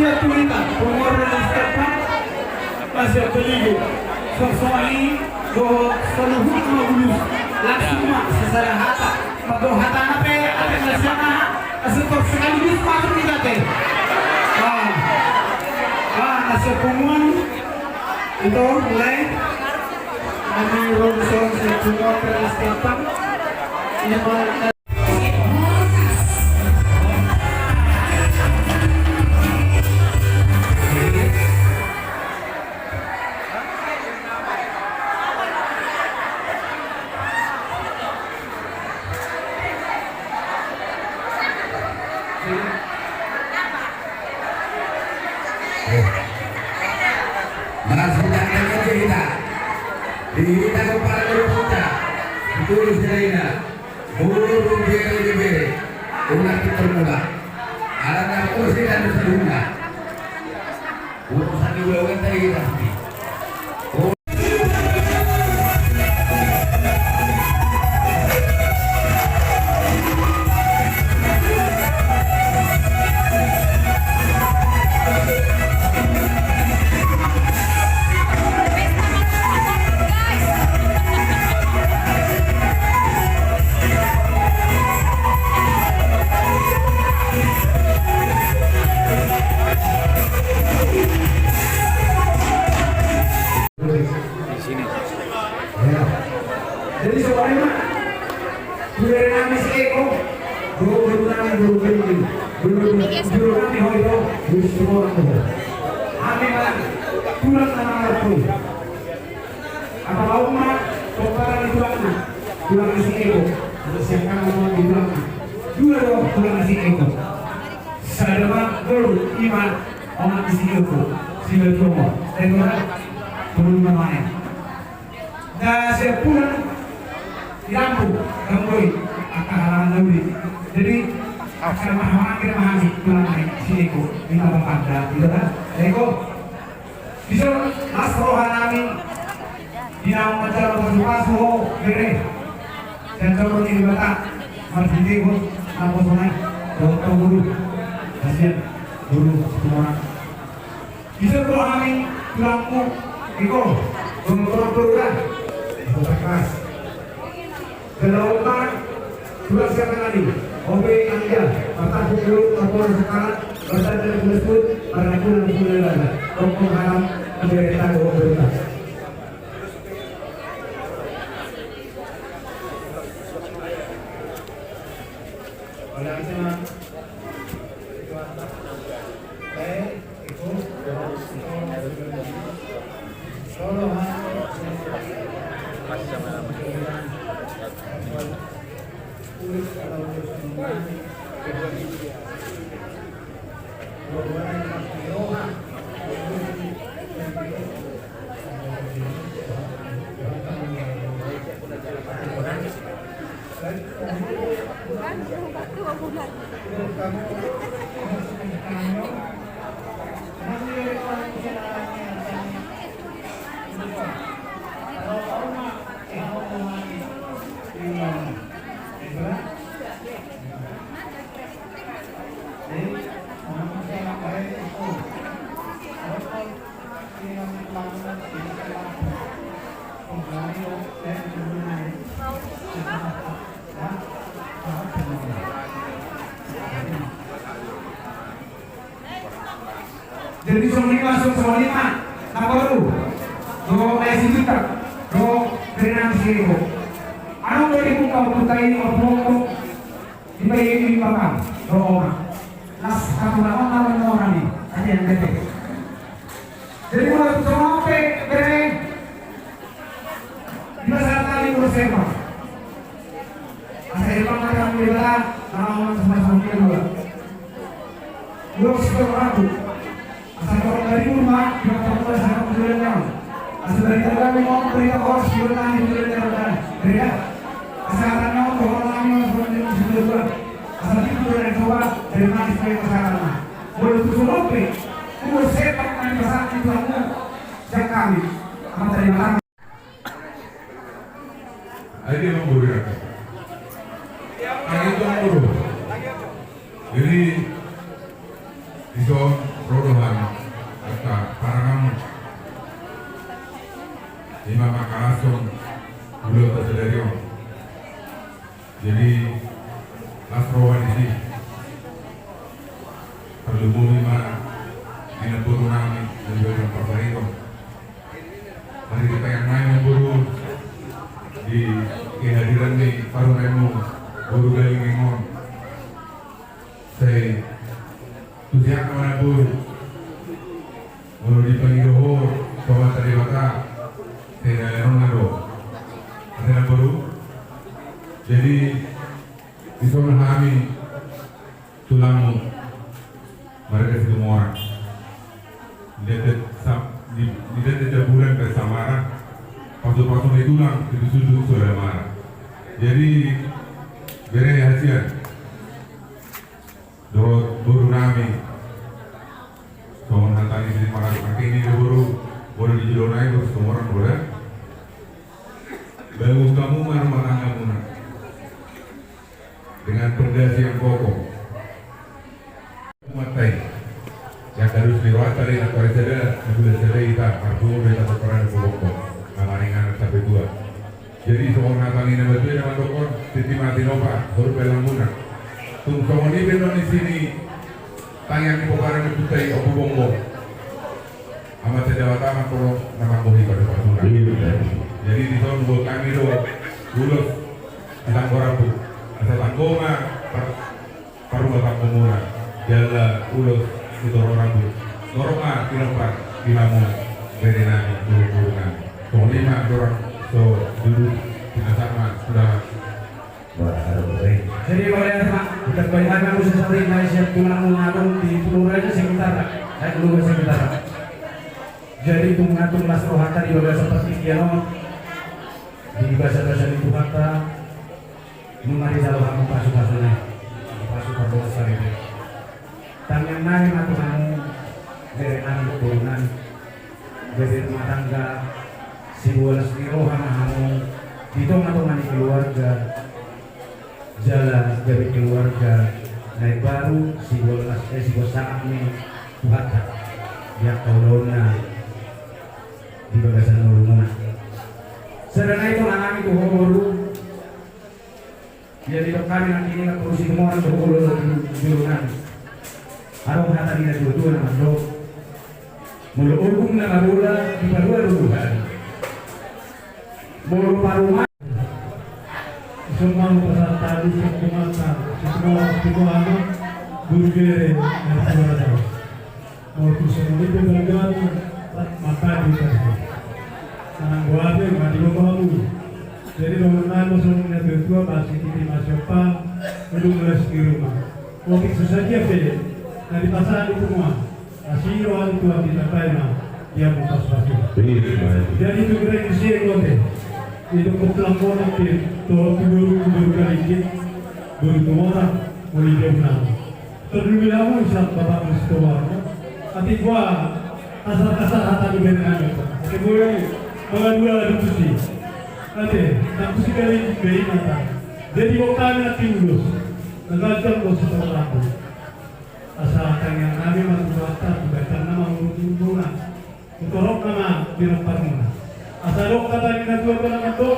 dia tulisan pengeluaran setiap masih beli sesuai do seluruh lulus langsung secara hata pada hata apa ada nasional setor sekaligus masuk kita teh nasi punggung itu mulai kami ronson pengeluaran setiap ini kita kepada kita tulis darinya buru bere ulah termula ada kursi dan sebelumnya urusan dibawa tadi kita jadi sebenarnya sudah nami si Eko belum nami belum nami hoyo belum semua orang ame kan pulang nama aku apa mau mah tokaran itu anak pulang si Eko terus yang kamu mau bilang dua dong pulang si Eko sadama gol iman orang si Eko si Eko belum namanya nah saya pulang di Lampung, Gamboi, akan halangan lebih. Jadi akan memahami pulang si Eko di Lampung Anda, gitu kan? Eko, bisa mas rohanami di nama jalan bersuka gere dan calon ini bata marjidi Eko, nama sungai, dokter guru, kasihan guru semua. Bisa rohani di Lampung, Eko, guru kan? Keras. Kelautan dua siapa lagi? Oke Anda, mata dulu kapal sekarang bahasa dari tersebut para pulang pulang lagi. Rokok haram pemerintah pemerintah. Pada sana, jadi langsung semua lima nah baru do juta do renang siro ano boleh buka putai opo dibayar di belakang do oma nas kamu lawan orang ini aja yang gede jadi mulai sampai bere di masa kali bersama asal emang akan membela nama sama-sama kedua dua sesuatu asal dari rumah kita perlu sangat berjalan asal dari kami mau berita orang siulan di berjalan beda kesehatan mau orang yang berjalan sebelum asal itu dari coba dari mana supaya kesehatan boleh tujuh lope umur sepak kami besar itu kamu yang kami akan terima Ayo memburu itu memburu jadi di zona rodohan atau parangam lima makalasong beliau tersedario. Jadi lasrowan ini perlu lima inapuru nami dan juga paparito. Mari kita yang main memburu di kehadiran ni paru remu buru galing ingon. Saya tusiak mana buru di panidoho bawa tadi baka saya leron lado. Ada buru. Jadi di sana kami tulangmu mereka semua orang. Di dekat bulan ke Samara, pasal-pasal itu lang itu sudut sudah marah. Jadi beri hasil, dorot buru nami, soal hatani di marah kaki ini buru di Jilonai itu semua orang boleh. Bagus kamu marah kamu dengan pondasi yang kokoh. Matai. Yang harus dirawat tadi nak koresada, sudah selesai kita ardu dari satu peran pokok, kamaringan sampai dua. Jadi seorang natali nama tu nama dokon, titi mati nopa, baru pelang muna. Tung semua ni benar di sini, tangan di pokaran itu tadi obu bombo. Amat sejawat amat tolong nama bohi pada pasukan. Jadi di sana buat kami do, bulus, kita korapu, asal tanggoma, paru batang pemula, jala bulus. Itu orang bu, norma tinapa tinamu berenami buru kami. So 5 orang so duduk kita sama sudah. Jadi boleh sama kita bayar kamu sesuatu yang siap tulang mengatung di peluranya sekitar, saya peluru sekitar. Jadi itu mengatung las rohata di bawah seperti piano di bahasa itu kata mengari salah kamu pasu-pasunya, pasu besar ini. Tangan naik atau kamu dari anak turunan dari rumah tangga si bola sendiri kamu itu atau mani keluarga jalan dari keluarga naik baru si bola saat ini buat ya kaulona di bagasan rumah sedang itu anak itu baru jadi kami nanti ini terus semua orang berkumpul di turunan. Arong hata nila dua na mandok mulu ulung na marula di barua luluhan mulu paruma semua peserta di kumasa semua pikuano burgere na suara mau semua itu berjalan maka di sana sanang buatnya mati kamu jadi nomor semua berdua masih di masyarakat belum mulai di rumah oke sesaja beda. Nah di pasaran itu semua, asiro itu yang dicapai dia mutas pasti. Jadi itu kira isi yang itu ketelampuan itu tidur kali baru orang boleh dia benar. Terlebih dahulu saat bapak mestiwa, nanti gua kasar hati dengan itu. Kemudian mengadua diskusi, nanti diskusi kali beri mata. Jadi bukan nanti lulus, negara bos seorang. Asalkan yang kami membuatkan bukan nama menguntungkan untuk nama dirapatnya. Asal kata kita dua orang itu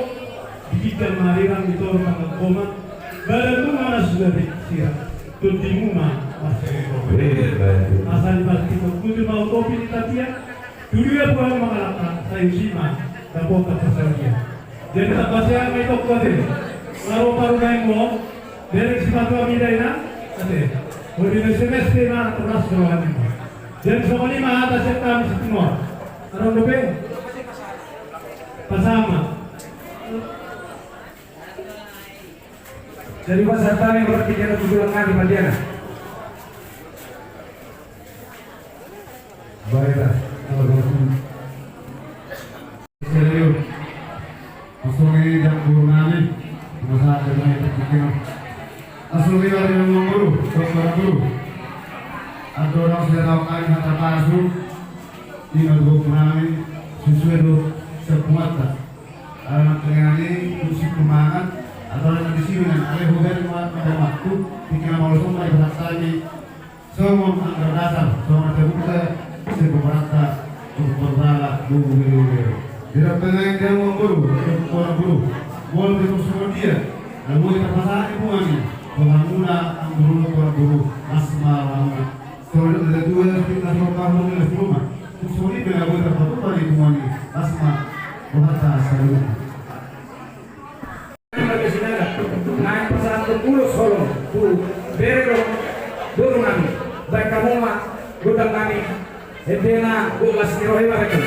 dikitar mariran itu orang koma. Badan itu mana sudah disiap. Tuntimu masih itu. Asal pasti kudu mau kopi di tapian. Dulu ya bukan mengalahkan saya usima dan pokok kesayangan. Jadi tak pasti yang itu kuatir. Lalu baru main mau dari sepatu amidayna. Ate. Boleh semester na terus doang. Jadi semua ini mah atas kami semua. Orang dope pasama. Jadi peserta yang bertiga itu bilang kali Madiana. Baiklah, serius. Asli yang burunani masa dengan itu kita. Asli yang nomor guru. Ada orang sedang kali kata pasuk di negeri kami sesuai do sekuat. Anak ini musik kemangat atau yang di sini ada hubungan pada waktu jika mau sampai berasal Somong anggar dasar, somong terbuka, sepemerintah untuk berbalak buru-buru. Tidak pengen dia memburu, orang buru. Boleh itu semua dia. Lalu kita pasang ibu ini, pengamuna anggur orang buru, asma lama. Soalnya ada dua kita kamu di rumah. Soalnya bila kita foto pada ibu ini, asma, bahasa selalu. Naik pesan ke pulau Solo, bero, buru nami, baik kamu mah, gudang nami, edena, bulas nirohi mereka.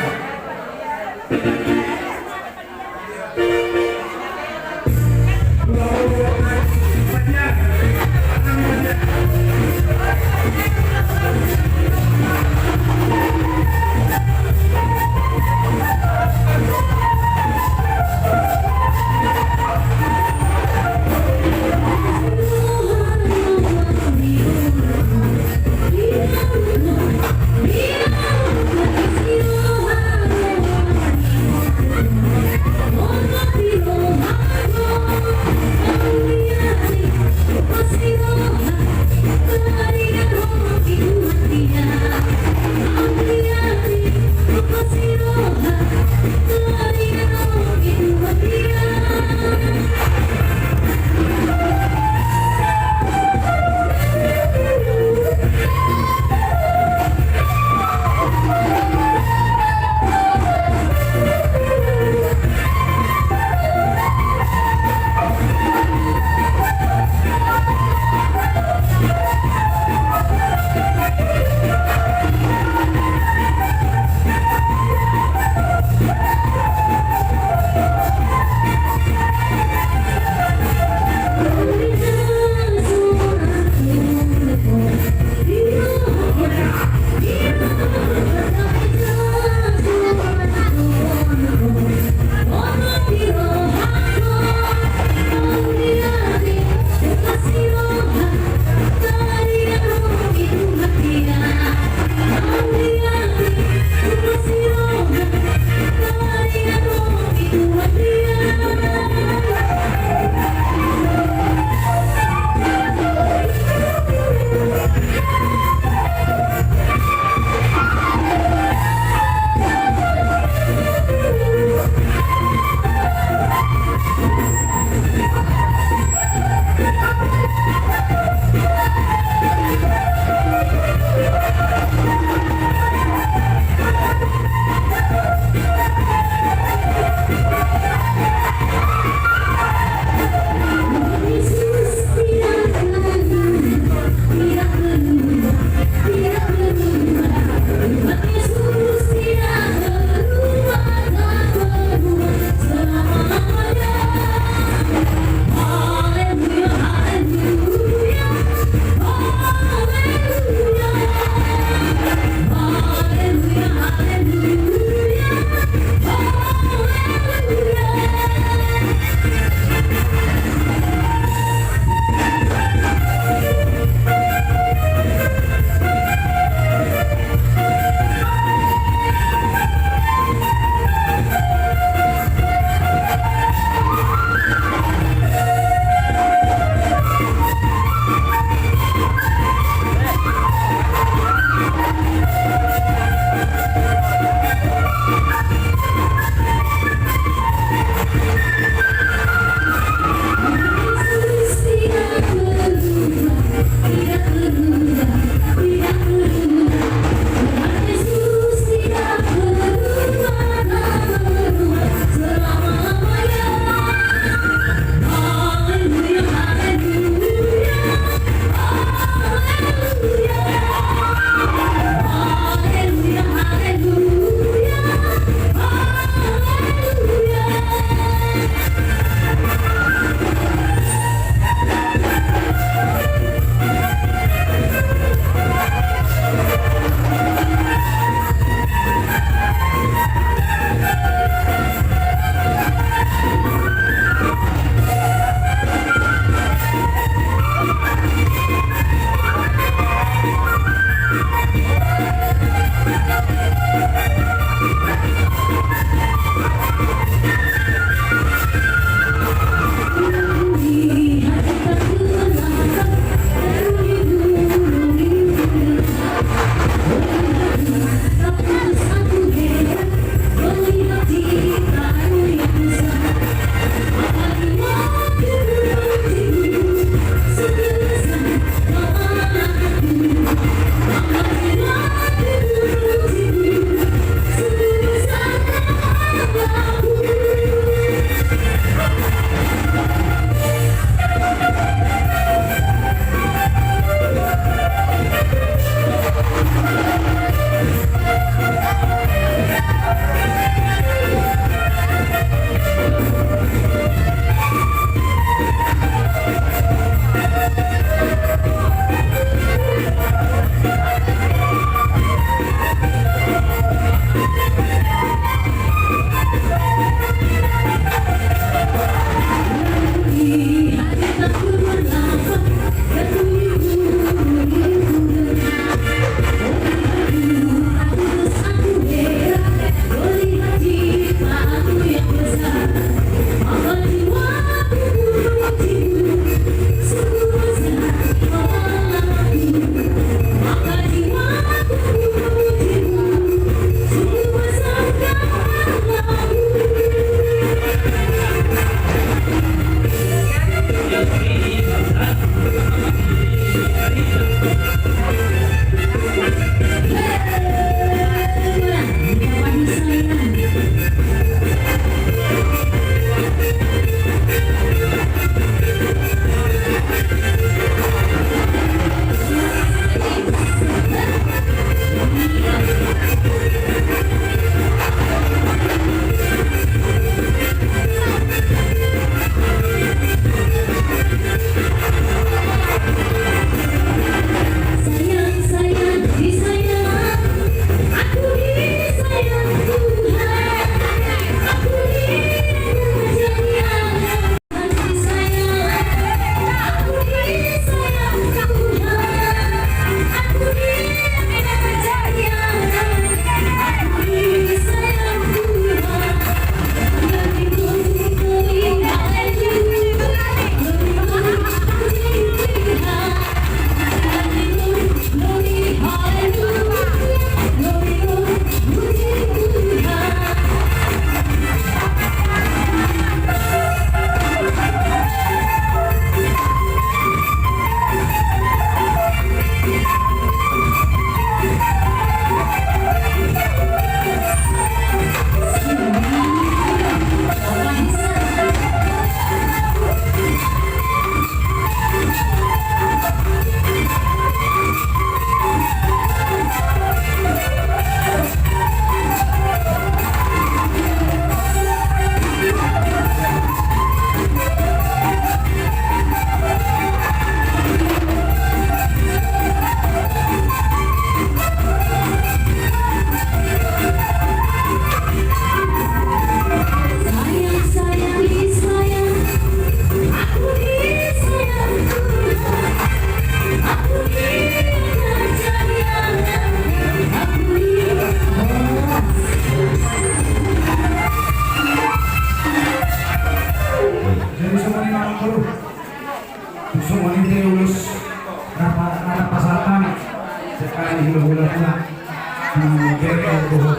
Kira-kira buat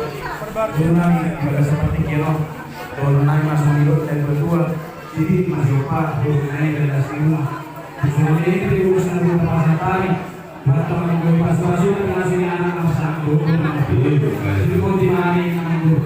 Jurnal pada seperti kilo kalau naik masuk hidup dan berdua jadi masih pak naik dari semua semua ini diurusan di pasar tari batang yang pas masuk ke nasi anak masak dulu jadi kontinari dulu.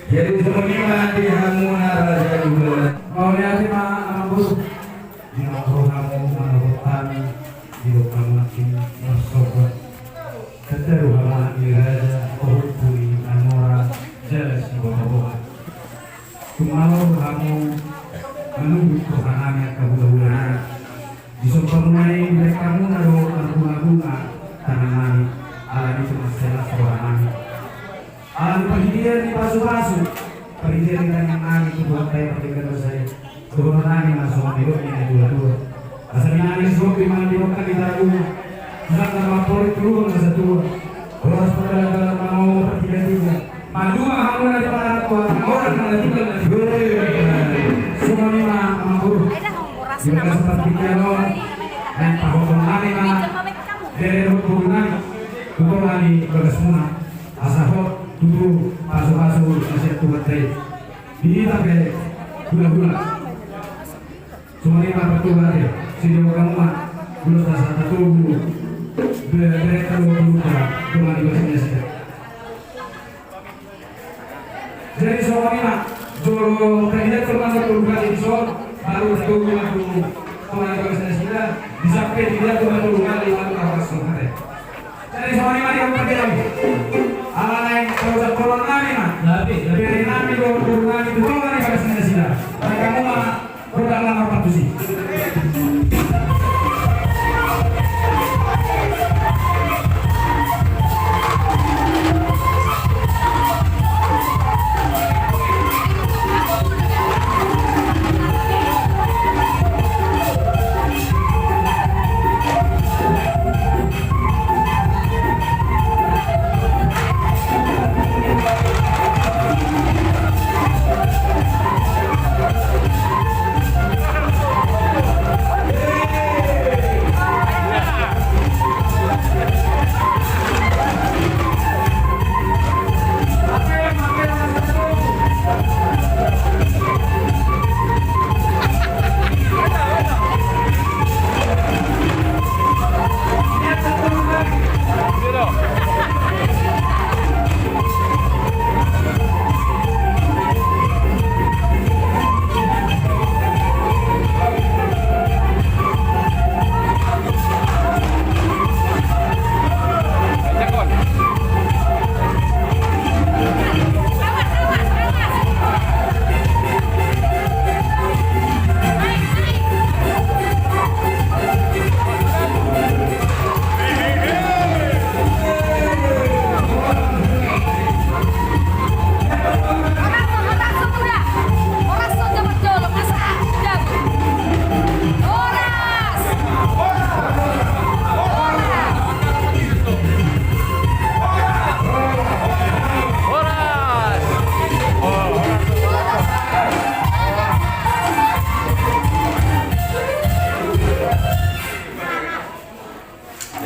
Jadi semuanya di Hamuna Raja juga. Mau lihat mah abu di kamu menurut kami di kamu makin bersobat. Keteru Hamuna di Raja Ohupui Anora jelas di bawah. Kumalau kamu menunggu kehanannya kebulan. Di sempurnai mereka menaruh bunga-bunga tanaman alami cuma selas orang. Alam perhidian di pasu-pasu perhidian yang nangis itu buat saya perhatikan saya turun nangis masuk hidupnya di dua-dua asal nangis sopi mana dibuka di taruhnya susah sama polit turun masa tua boros pada mau pertiga-tiga madua hamil di para tua orang ada juga semua lima mampu juga seperti kialon dan pahokon nangis dari hubungan betul lagi berkesemuna asal tubuh pasu-pasu masih tubuh teh ini tapi gula-gula cuma lima pertubuhan ya sini orang mah gula rasa tubuh mereka gula cuma di bagian saja jadi soal lima jolo kandidat termasuk gula di sol baru tubuh Tuhan Pancasila disampai tidak dulu kali lalu kemarin. Jadi semuanya mari kamu pergi lagi. Ala lain kalau tolong kami mah. Lebih kami dulu kami itu tolong kami Pancasila. Dan kamu mah produk lama Patusi.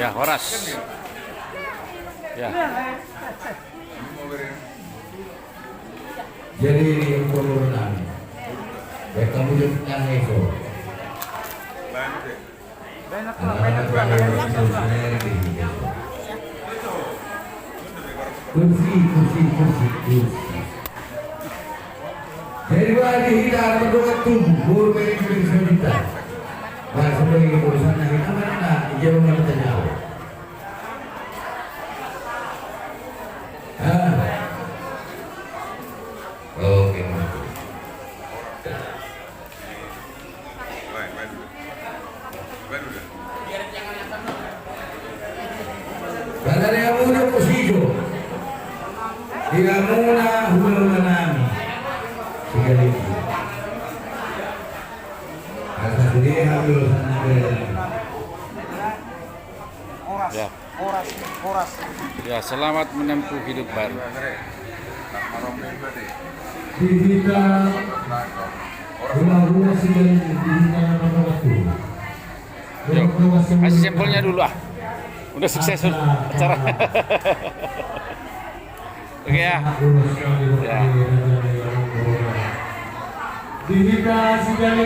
Ya, Horas. Ya. Jadi ini urutan. Ya kamu jadikan itu. Kursi. Dari wajah kita berdoa tubuh berbentuk kita. Bahasa sebagai urusan kita mana jauh kita jauh. Oke. Karena yang muda posijo, tidak muna hubungan nami, sekali. Asal dia ambil sana Ya. Ya, selamat menempuh hidup baru. Kita rumah segala Yuk, kasih sampelnya dulu ah. Udah sukses acara. Oke ya. Ya. Dihita segala